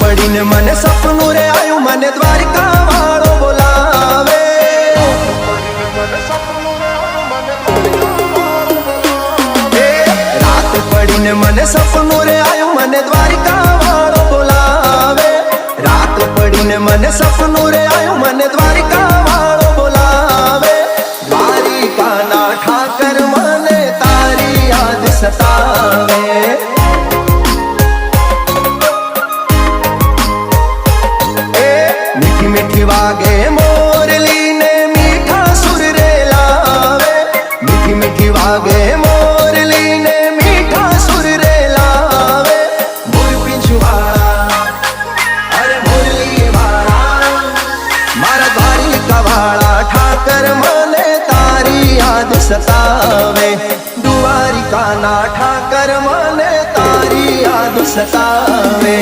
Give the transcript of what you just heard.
पड़ी ने मने सपनू रे आयु मने द्वारिका वालो बोलावे। रात पड़ी ने मने सपनू रे आयु मने द्वारिका वालो बोलावे। रात पड़ी ने मने सपनू रे आयु मने द्वारिका वालो बोलावे। द्वारिका ना ठाकर मने तारी याद सतावे। मीठी मीठी वागे मोरली ने मीठा सुर रे लावे। मीठी मीठी वागे मोरली ने मीठा सुर रे लावे। मोर पिछवाड़ा अरे मुरली वाला मारा द्वारिका वाला ठाकर मने तारी याद सतावे। द्वारिका ना ठाकर मने तारी याद सतावे।